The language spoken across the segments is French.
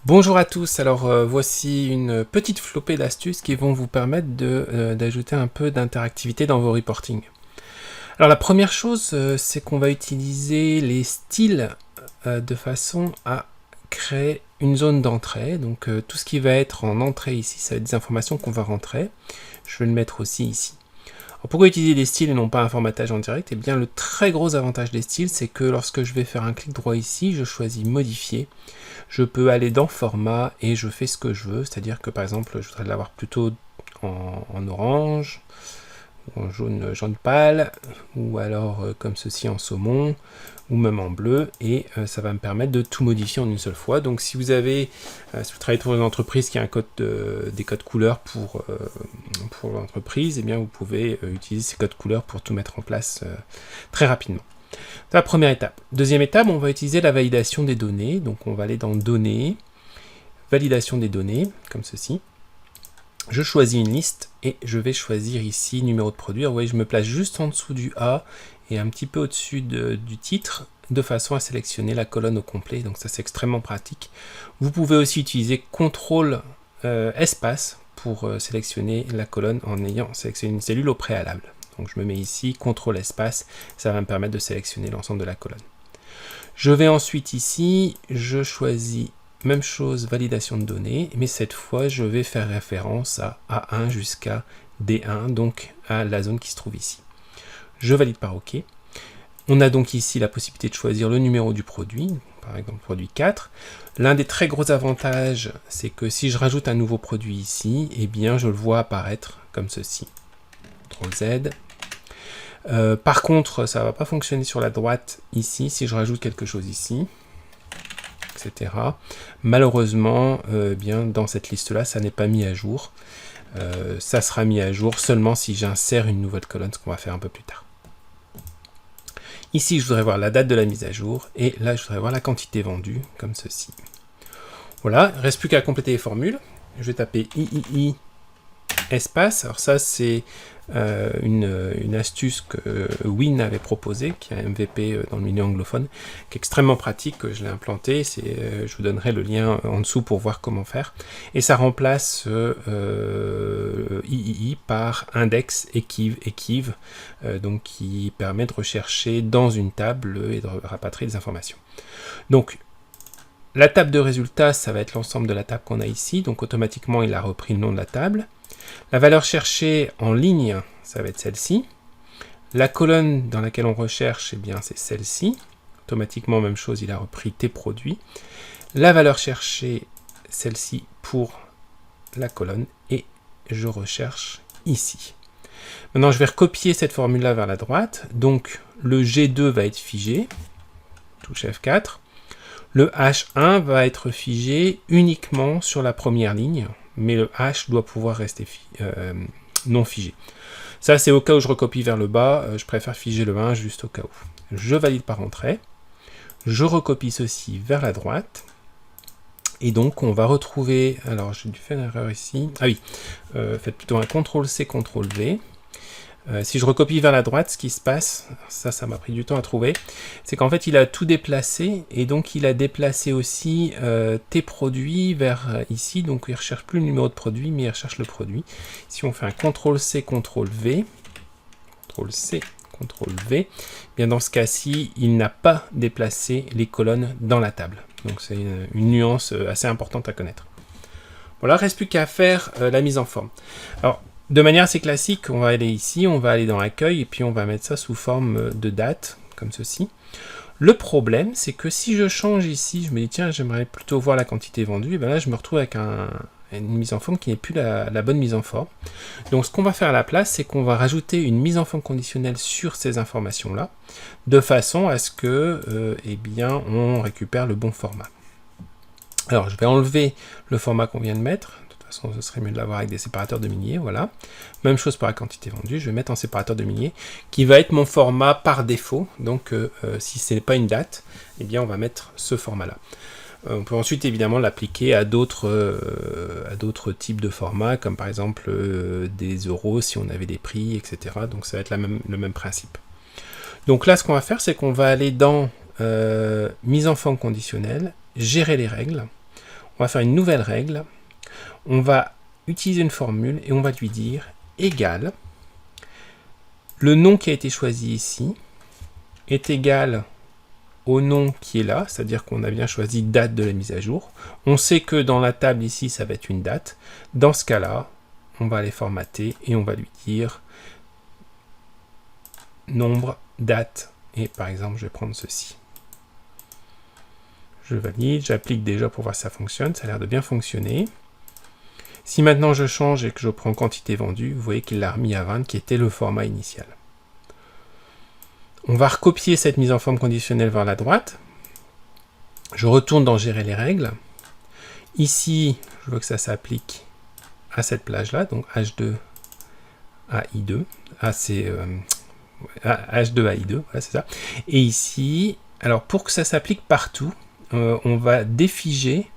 Bonjour à tous, alors voici une petite flopée d'astuces qui vont vous permettre d'ajouter un peu d'interactivité dans vos reportings. Alors la première chose, c'est qu'on va utiliser les styles de façon à créer une zone d'entrée. Donc tout ce qui va être en entrée ici, ça va être des informations qu'on va rentrer. Je vais le mettre aussi ici. Alors pourquoi utiliser des styles et non pas un formatage en direct? Eh bien le très gros avantage des styles, c'est que lorsque je vais faire un clic droit ici, je choisis modifier. Je peux aller dans format et je fais ce que je veux, c'est-à-dire que par exemple je voudrais l'avoir plutôt en orange, ou en jaune pâle, ou alors comme ceci en saumon, ou même en bleu, et ça va me permettre de tout modifier en une seule fois. Donc si vous travaillez pour une entreprise qui a des codes couleurs pour l'entreprise, eh bien vous pouvez utiliser ces codes couleurs pour tout mettre en place très rapidement. C'est la première étape. Deuxième étape, on va utiliser la validation des données. Donc on va aller dans Données, Validation des données, comme ceci. Je choisis une liste et je vais choisir ici numéro de produit. Alors, vous voyez, je me place juste en dessous du A et un petit peu au-dessus du titre, de façon à sélectionner la colonne au complet. Donc ça, c'est extrêmement pratique. Vous pouvez aussi utiliser CTRL espace pour sélectionner la colonne en ayant sélectionné une cellule au préalable. Donc je me mets ici, CTRL espace, ça va me permettre de sélectionner l'ensemble de la colonne. Je vais ensuite ici, je choisis, même chose, validation de données, mais cette fois je vais faire référence à A1 jusqu'à D1, donc à la zone qui se trouve ici. Je valide par OK. On a donc ici la possibilité de choisir le numéro du produit, par exemple produit 4. L'un des très gros avantages, c'est que si je rajoute un nouveau produit ici, eh bien je le vois apparaître comme ceci. CTRL Z. Par contre, ça ne va pas fonctionner sur la droite ici, si je rajoute quelque chose ici, etc. Malheureusement, bien dans cette liste-là, ça n'est pas mis à jour. Ça sera mis à jour seulement si j'insère une nouvelle colonne, ce qu'on va faire un peu plus tard. Ici, je voudrais voir la date de la mise à jour, et là, je voudrais voir la quantité vendue, comme ceci. Voilà, il ne reste plus qu'à compléter les formules. Je vais taper III espace. Alors ça, c'est une astuce que Win avait proposée, qui est un MVP dans le milieu anglophone, qui est extrêmement pratique, que je l'ai implanté. Je vous donnerai le lien en dessous pour voir comment faire. Et ça remplace III par index equiv, donc qui permet de rechercher dans une table et de rapatrier des informations. Donc, la table de résultats, ça va être l'ensemble de la table qu'on a ici, donc automatiquement il a repris le nom de la table. La valeur cherchée en ligne, ça va être celle-ci. La colonne dans laquelle on recherche, eh bien c'est celle-ci. Automatiquement, même chose, il a repris tes produits. La valeur cherchée, celle-ci pour la colonne, et je recherche ici. Maintenant, je vais recopier cette formule-là vers la droite. Donc, le G2 va être figé, touche F4. Le H1 va être figé uniquement sur la première ligne, mais le H doit pouvoir rester non figé. Ça, c'est au cas où je recopie vers le bas, je préfère figer le 1 juste au cas où. Je valide par entrée, je recopie ceci vers la droite, et donc on va retrouver, alors j'ai dû faire une erreur ici, ah oui, faites plutôt un CTRL-C, CTRL-V. Si je recopie vers la droite, ce qui se passe, ça m'a pris du temps à trouver, c'est qu'en fait il a tout déplacé, et donc il a déplacé aussi tes produits vers ici, donc il ne recherche plus le numéro de produit, mais il recherche le produit. Si on fait un CTRL-C, CTRL-V, CTRL-C, CTRL-V, bien dans ce cas-ci, il n'a pas déplacé les colonnes dans la table. Donc c'est une nuance assez importante à connaître. Voilà, il ne reste plus qu'à faire la mise en forme. Alors, de manière assez classique, on va aller ici, on va aller dans Accueil, et puis on va mettre ça sous forme de date, comme ceci. Le problème, c'est que si je change ici, je me dis, tiens, j'aimerais plutôt voir la quantité vendue, et bien là, je me retrouve avec une mise en forme qui n'est plus la bonne mise en forme. Donc, ce qu'on va faire à la place, c'est qu'on va rajouter une mise en forme conditionnelle sur ces informations-là, de façon à ce que, eh bien, on récupère le bon format. Alors, je vais enlever le format qu'on vient de mettre. De toute façon, ce serait mieux de l'avoir avec des séparateurs de milliers, voilà. Même chose pour la quantité vendue, je vais mettre en séparateur de milliers, qui va être mon format par défaut. Donc, si ce n'est pas une date, eh bien, on va mettre ce format-là. On peut ensuite, évidemment, l'appliquer à d'autres types de formats, comme par exemple des euros, si on avait des prix, etc. Donc, ça va être le même principe. Donc là, ce qu'on va faire, c'est qu'on va aller dans mise en forme conditionnelle, gérer les règles. on va faire une nouvelle règle. On va utiliser une formule et on va lui dire égal. Le nom qui a été choisi ici est égal au nom qui est là, c'est-à-dire qu'on a bien choisi date de la mise à jour. On sait que dans la table ici, ça va être une date. Dans ce cas-là, on va les formater et on va lui dire nombre, date, et par exemple, je vais prendre ceci. Je valide, j'applique déjà pour voir si ça fonctionne, ça a l'air de bien fonctionner. Si maintenant je change et que je prends quantité vendue, vous voyez qu'il l'a remis à 20, qui était le format initial. On va recopier cette mise en forme conditionnelle vers la droite. Je retourne dans gérer les règles. Ici, je veux que ça s'applique à cette plage-là, donc H2 à I2. H2 à I2, voilà, c'est ça. Et ici, alors pour que ça s'applique partout, on va défiger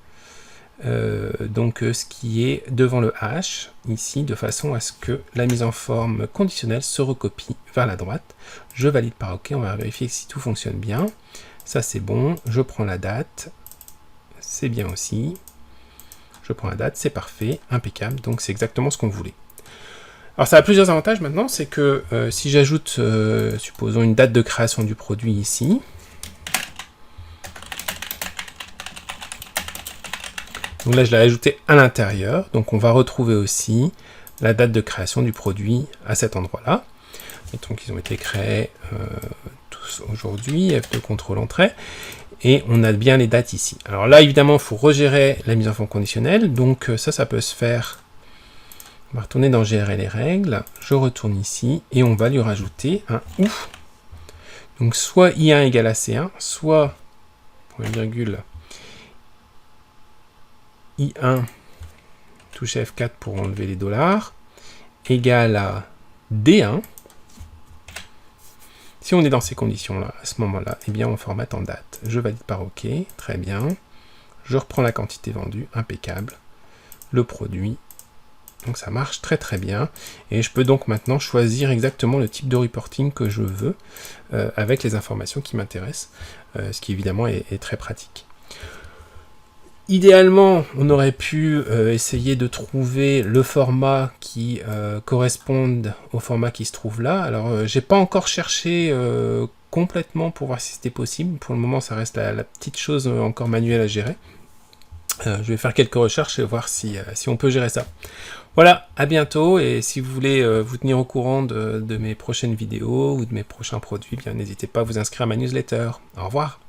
ce qui est devant le H, ici, de façon à ce que la mise en forme conditionnelle se recopie vers la droite. Je valide par OK, on va vérifier si tout fonctionne bien. Ça c'est bon, je prends la date, c'est bien aussi. Je prends la date, c'est parfait, impeccable, donc c'est exactement ce qu'on voulait. Alors ça a plusieurs avantages maintenant, c'est que si j'ajoute, supposons, une date de création du produit ici, donc là, je l'ai ajouté à l'intérieur. Donc, on va retrouver aussi la date de création du produit à cet endroit-là. Mettons qu'ils ont été créés tous aujourd'hui. F2 contrôle entrée. Et on a bien les dates ici. Alors là, évidemment, il faut regérer la mise en forme conditionnelle. Donc, ça peut se faire. On va retourner dans gérer les règles. Je retourne ici et on va lui rajouter un OU. Donc, soit I1 égale à C1, soit, pour une virgule, I1, touche F4 pour enlever les dollars, égale à D1. Si on est dans ces conditions-là, à ce moment-là, eh bien on formate en date. Je valide par OK, très bien. Je reprends la quantité vendue, impeccable. Le produit, donc ça marche très très bien. Et je peux donc maintenant choisir exactement le type de reporting que je veux avec les informations qui m'intéressent, ce qui évidemment est très pratique. Idéalement, on aurait pu essayer de trouver le format qui corresponde au format qui se trouve là. Alors, j'ai pas encore cherché complètement pour voir si c'était possible. Pour le moment, ça reste la petite chose encore manuelle à gérer. Je vais faire quelques recherches et voir si on peut gérer ça. Voilà, à bientôt. Et si vous voulez vous tenir au courant de mes prochaines vidéos ou de mes prochains produits, bien n'hésitez pas à vous inscrire à ma newsletter. Au revoir.